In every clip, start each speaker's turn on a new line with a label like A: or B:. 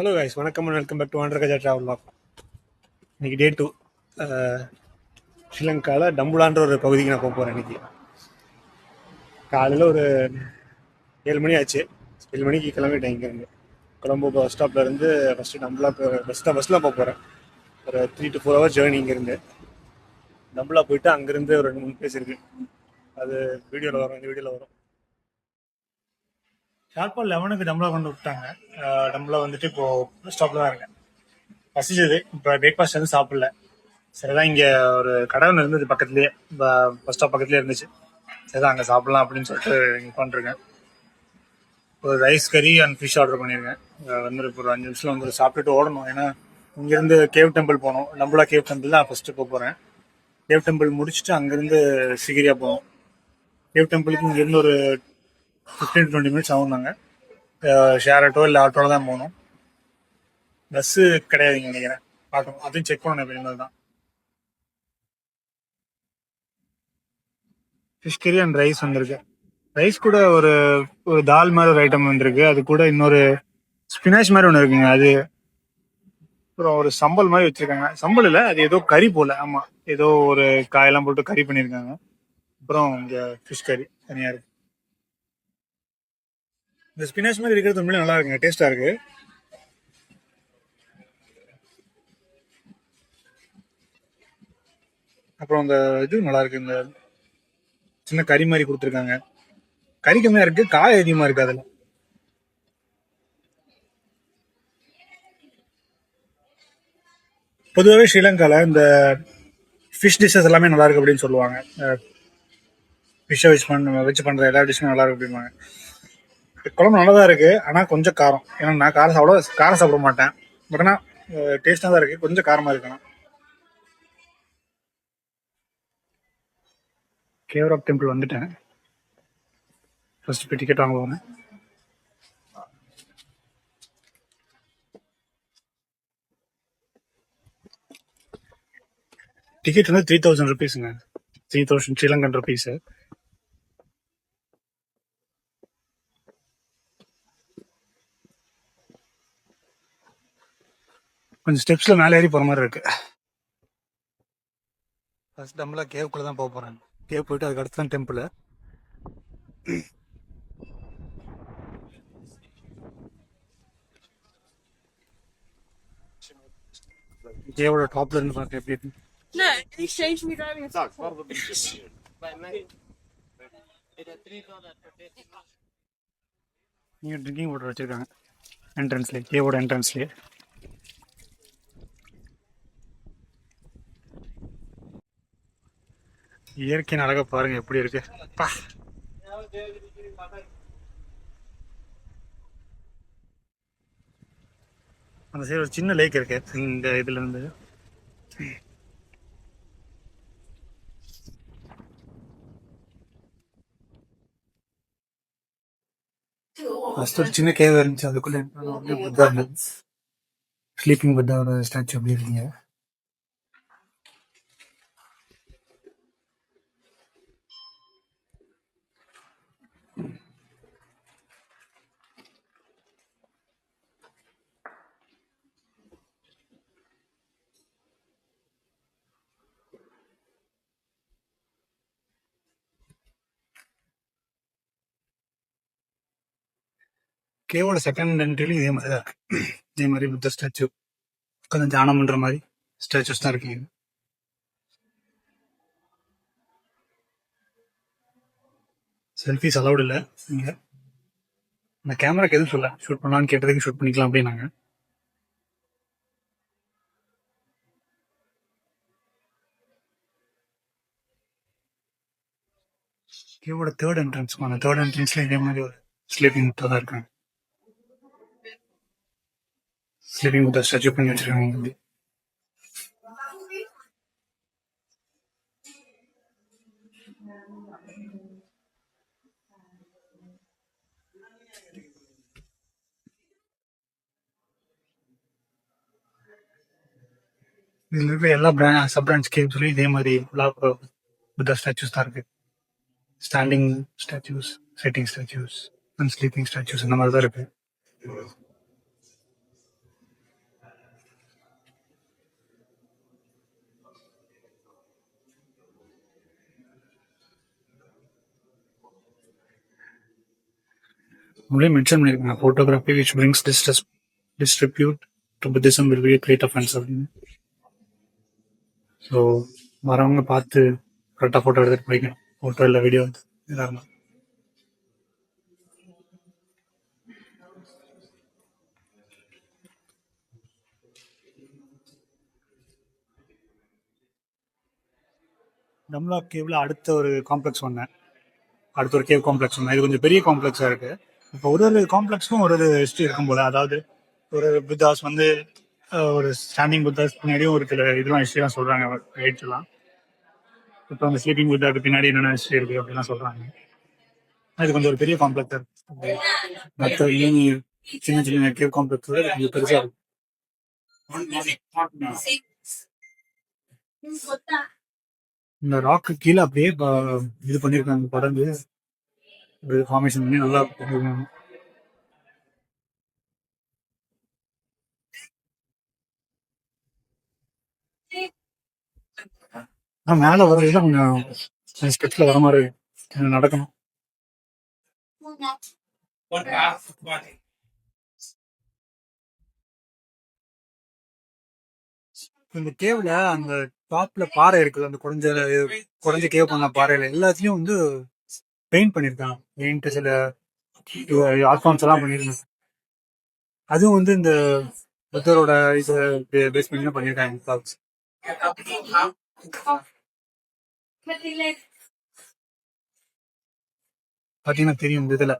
A: Hello guys, வணக்கம் and welcome back to ஆண்டர் Gaja travel lock. இன்னைக்கு டே 2. ஸ்ரீலங்காவில் டம்புலான்ற ஒரு பகுதிக்கு நான் போக போகிறேன். இன்னைக்கு காலையில் ஒரு 7 மணி ஆச்சு. 7 மணிக்கு கிளம்பிட்டேன் இங்கேருந்து. கொலம்போ பஸ் ஸ்டாப்பில் இருந்து ஃபஸ்ட்டு டம்புலா பஸ்ஸில் போக போகிறேன். ஒரு 3 to 4 hours ஜேர்னி இங்கேருந்து. டம்புலா போயிட்டு அங்கேருந்து ஒரு 2-3 பிளேஸ் இருக்குது. அது வீடியோவில் வரும், இந்த வீடியோவில் வரும். ஷார்ப்பாக 11க்கு டம்புலா கொண்டு விட்டாங்க. டம்புலா வந்துட்டு இப்போது பஸ் ஸ்டாப்பில் தான் இருக்கேன். பசிச்சது. இப்போ பிரேக்ஃபாஸ்ட் வந்து சாப்பிடல. சரிதான், இங்கே ஒரு கடை ஒன்று இருந்தது பக்கத்துலேயே, பஸ் ஸ்டாப் பக்கத்துலேயே இருந்துச்சு. சரிதான், அங்கே சாப்பிட்லாம் அப்படின்னு சொல்லிட்டு இங்கே உட்காந்துருக்கேன். ஒரு ரைஸ் கறி அண்ட் ஃபிஷ் ஆர்டர் பண்ணியிருக்கேன். வந்து இப்போ ஒரு 5 நிமிஷத்தில் வந்து சாப்பிட்டுட்டு ஓடணும். ஏன்னா இங்கேருந்து கேவ் டெம்பிள் போகணும். டம்புலா கேவ் டெம்பிள் தான் ஃபஸ்ட்டு போக போகிறேன். கேவ் டெம்பிள் முடிச்சுட்டு அங்கேருந்து சிகிரியா போகணும். கேவ் டெம்பிளுக்கு இங்கேருந்து ஒரு 15 to 20 மினிட்ஸ் ஆகும். நாங்கள் ஷேர் ஆட்டோ இல்லை ஆட்டோவில் தான் போகணும். பஸ்ஸு கிடையாதுங்க நினைக்கிறேன். பார்க்கணும், அதையும் செக் பண்ணணும். எப்படி தான் ஃபிஷ் கறி அண்ட் ரைஸ் வந்திருக்கு. ரைஸ் கூட ஒரு ஒரு தால் மாதிரி ஒரு ஐட்டம் வந்திருக்கு. அது கூட இன்னொரு ஸ்பினாச் மாதிரி ஒன்று இருக்குங்க. அது அப்புறம் ஒரு சம்பல் மாதிரி வச்சிருக்காங்க. சம்பல் இல்லை, அது ஏதோ கறி போல. ஆமாம், ஏதோ ஒரு காயெல்லாம் போட்டு கறி பண்ணியிருக்காங்க. அப்புறம் இங்கே ஃபிஷ் கறி தனியாக இருக்கு. இந்த ஸ்பினாச் மாதிரி இருக்கிறது உண்மையிலே நல்லா இருக்குங்க, டேஸ்டாக இருக்கு. அப்புறம் இந்த இது நல்லா இருக்கு. இந்த சின்ன கறி மாதிரி கொடுத்துருக்காங்க. கறி கம்மியாக இருக்கு, காய் அதிகமாக இருக்கு அதில். பொதுவாகவே ஸ்ரீலங்காவில் இந்த ஃபிஷ் டிஷ்ஷஸ் எல்லாமே நல்லா இருக்கு அப்படின்னு சொல்லுவாங்க. ஃபிஷ்ஷை வச்சு பண்ணுற எல்லா டிஷ்ஷும் நல்லா இருக்கு அப்படின்வாங்க. குழம்பு நல்லா தான் இருக்கு, ஆனால் கொஞ்சம் காரம். ஏன்னா நான் காரம் சாப்பிட மாட்டேன். பட் ஆனால் டேஸ்டாக தான் இருக்கு, கொஞ்சம் காரமாக இருக்கணும். கேவ் டெம்பிள் வந்துட்டேன். ஃபர்ஸ்ட் போய் டிக்கெட் வாங்க போகிறேன். டிக்கெட் வந்து 3000 rupeesங்க. 3000 ஸ்ரீலங்கன் ருபீஸு. கொஞ்சம் ஸ்டெப்ஸில் மேலே ஏறி போகிற மாதிரி இருக்கு. ஃபர்ஸ்ட் டம்புலா கேவுக்குள்ளே தான் போக போகிறேன். கேவ் போயிட்டு அதுக்கு அடுத்து தான் டெம்பிள். கேவோட டாப்ல இருந்து பார்க்க எப்படி இருக்கு. நீங்க ட்ரிங்கிங் வாட்டர் வச்சிருக்காங்க என்ட்ரன்ஸ்லேயே, கேவோட என்ட்ரன்ஸ்லேயே. இயற்கையின் அழகா பாருங்க எப்படி இருக்கு. அந்த சைடு ஒரு சின்ன லேக் இருக்கு. இந்த இதுல இருந்து ஃபர்ஸ்ட் ஒரு சின்ன கேவ் இருந்துச்சு. அதுக்குள்ள புத்தா ஸ்லீப்பிங் புத்தாவோட ஸ்டாச்சு அப்படி இருக்கீங்க. கேவோட செகண்ட் என்ட்ரிலையும் இதே மாதிரி தான் இருக்கு. இதே மாதிரி புத்த ஸ்டாச்சு கொஞ்சம் தியானம் பண்ற மாதிரி ஸ்டாச்சுஸ் தான் இருக்கீங்க. செல்ஃபிஸ் அலௌட் இல்லை இங்க. நான் கேமராக்கு எதுவும் சொல்ல, ஷூட் பண்ணலான்னு கேட்டதுக்கு ஷூட் பண்ணிக்கலாம் அப்படின்னாங்க. கேவோட தேர்ட் என்ட்ரன்ஸ்ல இதே மாதிரி ஒரு ஸ்லீப்பிங் முட்டை தான் இருக்காங்க. ஸ்லீப்பிங் முட்டை ஸ்டாச்சு பண்ணி வச்சிருக்காங்க. இதுல இருக்க எல்லா சப் பிரான்ச் கேவ்ஸ்லயும் இதே மாதிரி புத்தா ஸ்டாச்சுஸ் தான் இருக்கு. Standing statues, sitting statues and sleeping statues இந்த மாதிரி தான் இருக்கு. உங்களே மென்ஷன் பண்ணிருக்காங்க photography which brings distribute to Buddhism will be great offense அப்படின்னு. ஸோ வரவங்க பார்த்து கரெக்டாக ஃபோட்டோ எடுத்துட்டு போய்க்கணும். ஃபோட்டோ இல்லை வீடியோ இதாகணும். டம்லா கேவ்ல அடுத்த ஒரு காம்ப்ளெக்ஸ் வந்தேன். அடுத்த ஒரு கேவ் காம்ப்ளெக்ஸ் வந்தேன். இது கொஞ்சம் பெரிய காம்ப்ளெக்ஸாக இருக்கு. இப்போ ஒரு ஒரு காம்ப்ளெக்ஸும் ஒரு ஒரு ஹிஸ்ட்ரி இருக்கும் போல. அதாவது ஒரு புத்தாஸ் வந்து ஒரு ஸ்டாண்டிங் புத்தாஸ் பின்னாடியும் ஒரு சில இதெல்லாம் ஹிஸ்ட்ரிலாம் சொல்றாங்க ரைட்ஸ் எல்லாம். இப்போ அந்த ஸ்லீப்பிங் புத்தாக்கு பின்னாடி என்னென்ன ஹிஸ்ட்ரி இருக்கு அப்படிலாம் சொல்றாங்க. இது கொஞ்சம் ஒரு பெரிய காம்ப்ளெக்ஸ் இருக்கு. மற்ற சின்ன சின்ன கேவ் காம்ப்ளெக்ஸ் கொஞ்சம் பெருசா இருக்கு. இந்த ராக்கு கீழே அப்படியே இது பண்ணிருக்காங்க, படந்து ஒரு ஃபார்மேஷன் பண்ணி நல்லா பண்ணிருக்காங்க. மேல வர்றதுல கொஞ்சம் ஸ்டெப்ஸ்ல வர மாதிரி நடக்கணும். இந்த கேவ்ல அந்த டாப்ல பாறை இருக்குது. அந்த குறைஞ்ச கேவ் பண்ண பாறையில எல்லாத்தையும் வந்து பெயிண்ட் பண்ணிருக்காங்க. பெயிண்ட் சில ஆல்பான்ஸ் எல்லாம் பண்ணிருக்காங்க. அதுவும் வந்து இந்த புத்தரோட இது பேஸ் பண்ணி பண்ணிருக்காங்க. பாத்தீங்கன்னா தெரியும் இந்த இதுல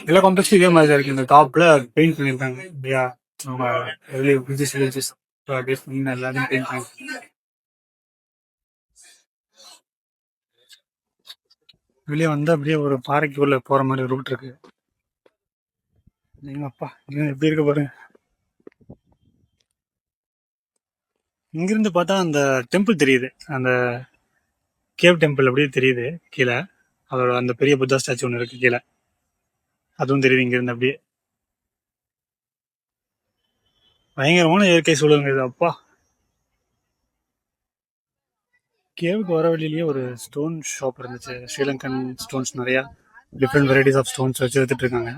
A: எல்லா காம்ப்ளெக்ஸும் இதே மாதிரி தான் இருக்கு. இந்த டாப்ல பெயிண்ட் பண்ணிருக்காங்க இல்லையா, எல்லாத்தையும் பெயிண்ட் பண்ணி. வெளியே வந்து அப்படியே ஒரு பாறைக்குள்ள போற மாதிரி ரூட் இருக்கு. அப்பா எப்படி இருக்க பாருங்க. இங்கிருந்து பார்த்தா அந்த டெம்பிள் தெரியுது, அந்த கேவ் டெம்பிள் அப்படியே தெரியுது கீழே. அதோட அந்த பெரிய புத்தா ஸ்டாச்சு ஒன்று இருக்கு கீழே, அதுவும் தெரியுது இங்கிருந்து அப்படியே. பயங்கரமான இயற்கை சூழலுங்க இது. அப்பா, கேவுக்கு வர வழியிலேயே ஒரு ஸ்டோன் ஷாப் இருந்துச்சு. ஸ்ரீலங்கன் ஸ்டோன்ஸ் நிறையா டிஃப்ரெண்ட் வெரைட்டிஸ் ஆஃப் ஸ்டோன்ஸ் வச்சு எடுத்துட்டு இருக்காங்க.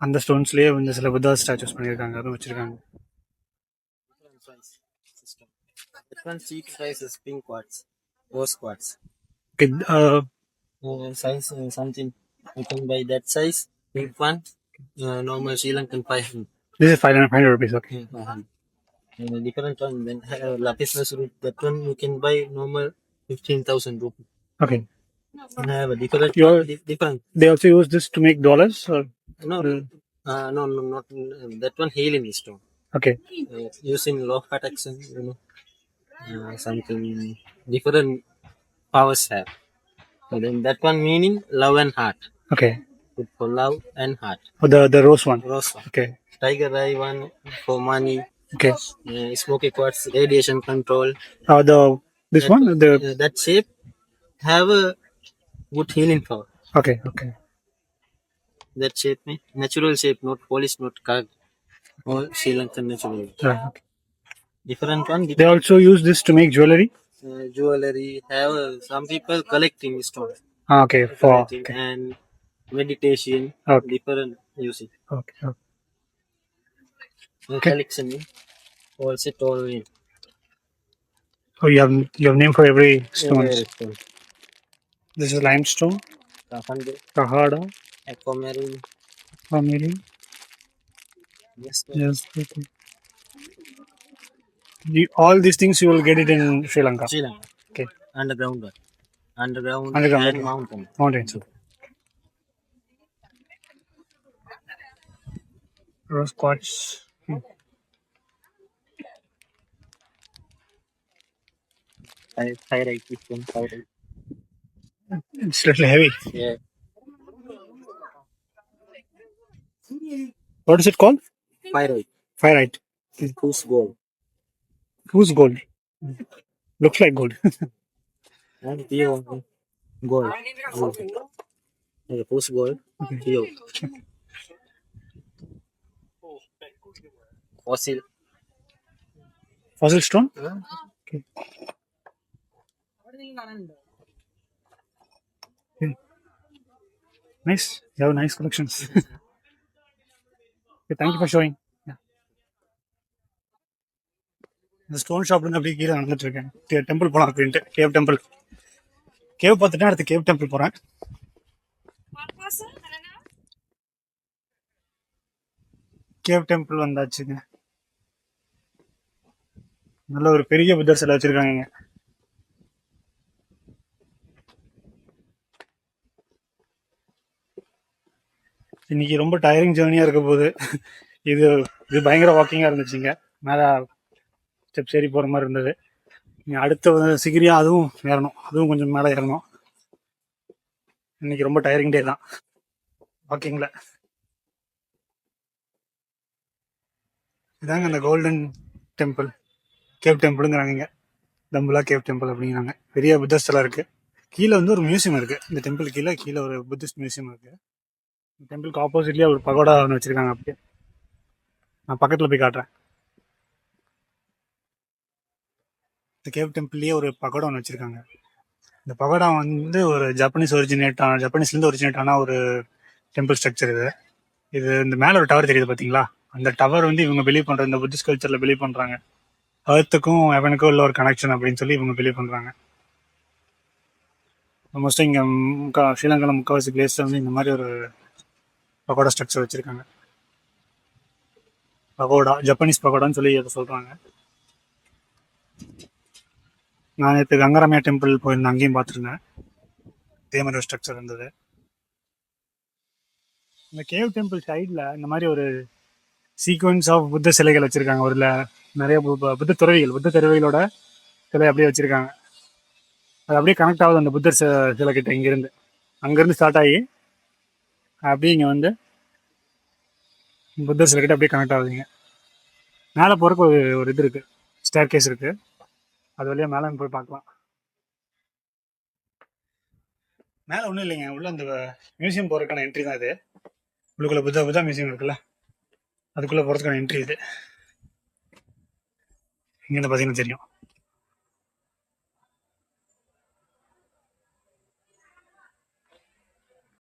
A: அந்த ஸ்டோன்ஸ்லேயே வந்து சில புத்தா ஸ்டாச்சுஸ் பண்ணியிருக்காங்க, அதுவும் வச்சிருக்காங்க.
B: Different cheap size is pink quartz, rose quartz.
A: Okay,
B: size something you can buy that size. Pink one, normal Sri Lankan 500.
A: This is 500 rupees. Okay.
B: 500. Different one. Then lapis lazuli. That one you can buy normal 15,000 rupees.
A: Okay.
B: And I have a different. Different.
A: They also use this to make dollars, or
B: no, no, not that one. Healing stone.
A: Okay.
B: Using law of attraction, something different powers have. So then that one meaning love and heart.
A: Okay.
B: Good for love and heart.
A: Oh, the rose one.
B: Rose one.
A: Okay.
B: Tiger eye one for money.
A: Okay.
B: Smoky quartz radiation control.
A: This one
B: that shape have a good healing power.
A: Okay. Okay.
B: That shape natural shape, not polished, not carved. All Sri Lankan natural.
A: Okay.
B: Different one.
A: They also use this to make jewelry.
B: Jewelry have some people collecting stones.
A: Okay. Okay.
B: And meditation.
A: Okay.
B: Different using.
A: Okay.
B: Collection. All set all in.
A: Oh, you have name for every stone.
B: Stone.
A: This is limestone. Kahada.
B: Aquamarine.
A: Aquamarine.
B: Yes.
A: Yes. Okay. All these things you will get it in Sri Lanka.
B: Sri Lanka.
A: Okay.
B: Underground and mountain.
A: Mountains. Rose quartz.
B: Pyrite.
A: It's a little heavy.
B: Yeah.
A: What is it called?
B: Pyrite.
A: Pyrite.
B: Whose gold?
A: Whose gold? Looks like gold.
B: Pure gold. Whose gold? Pure.
A: Fossil stone? Okay. Nice, you have nice collections. Thank you for showing. இந்த stone ஷாப்லேருந்து அப்படியே கீழே நடந்துட்டு இருக்கேன். Temple போகலாம் அப்படின்ட்டு. Cave temple. Cave பார்த்துட்டு அடுத்து cave temple போகிறேன். கேவ் டெம்பிள் வந்தாச்சுங்க. நல்ல ஒரு பெரிய புத்தர் சிலை வச்சிருக்காங்க. இன்னைக்கு ரொம்ப டயரிங் ஜேர்னியா இருக்க போகுது. இது இது பயங்கர வாக்கிங்கா இருந்துச்சுங்க. மேல ஸ்டெப்ஸ் ஏறி போற மாதிரி இருந்தது. அடுத்த சிகிரியா அதுவும் ஏறணும், அதுவும் கொஞ்சம் மேலே ஏறணும். இன்னைக்கு ரொம்ப டயரிங் டே தான் வாக்கிங்ல. இதாங்க அந்த கோல்டன் டெம்பிள், கேவ் டெம்பிளுங்கிறாங்க. தம்புலா கேவ் டெம்பிள் அப்படிங்கிறாங்க. பெரிய புத்தர் சிலை இருக்கு. கீழே ஒரு மியூசியம் இருக்கு. இந்த டெம்பிள் கீழே ஒரு புத்திஸ்ட் மியூசியம் இருக்கு. டெம்பிளுக்கு ஆப்போசிட்லயே ஒரு பகோடா ஒன்று வச்சிருக்காங்க. அப்படியே நான் பக்கத்துல போய் காட்டுறேன். இந்த கேவ் டெம்பிள்லயே ஒரு பகோடா ஒன்று வச்சிருக்காங்க. இந்த பகோடா ஒரு ஜப்பனீஸ்லேருந்து ஒரிஜினேட் ஆன ஒரு டெம்பிள் ஸ்ட்ரக்சர் இது. இது இந்த மேலே ஒரு டவர் தெரியுது பார்த்தீங்களா? அந்த டவர் இவங்க பிலீவ் பண்ணுற, இந்த புத்திஸ்ட் கல்ச்சரில் பிலீவ் பண்ணுறாங்க. அர்த்துக்கும் எவனுக்கும் உள்ள ஒரு கனெக்ஷன் அப்படின்னு சொல்லி இவங்க பிலீவ் பண்ணுறாங்க. மோஸ்ட்டாக இங்கே ஸ்ரீலங்காவில் முக்கால்வாசி பிளேஸில் இந்த மாதிரி ஒரு பகோடா ஸ்ட்ரக்சர் வச்சுருக்காங்க. பகோடா, ஜப்பனீஸ் பகோடான்னு சொல்லி அதை சொல்கிறாங்க. நான் நேற்று கங்கராமையா டெம்பிள் போயிருந்தேன், அங்கேயும் பார்த்துருந்தேன். இதே மாதிரி ஒரு ஸ்ட்ரக்சர் இருந்தது. இந்த கேவ் டெம்பிள் சைடில் இந்த மாதிரி ஒரு சீக்வன்ஸ் ஆஃப் புத்த சிலைகள் வச்சுருக்காங்க. ஒரு நிறைய புத்த துறவிகளோட சிலை அப்படியே வச்சுருக்காங்க. அது அப்படியே கனெக்ட் ஆகுது அந்த புத்தர் சிலை கிட்ட. இங்கேருந்து அங்கேருந்து ஸ்டார்ட் ஆகி அப்படியே இங்கே புத்தர் சிலை கிட்ட அப்படியே கனெக்ட் ஆகுதுங்க. மேலே போகிறக்கு ஒரு இது இருக்குது, ஸ்டேர் கேஸ் இருக்குது. அது வழியாக மேலே போய் பார்க்கலாம். மேலே ஒன்றும் இல்லைங்க, உள்ள அந்த மியூசியம் போகிறதுக்கான என்ட்ரி தான் இது. உள்ளுக்குள்ள புத்தா மியூசியம் இருக்குல்ல, அதுக்குள்ளே போகிறதுக்கான என்ட்ரி இது. இங்கேருந்து பார்த்தீங்கன்னா தெரியும்.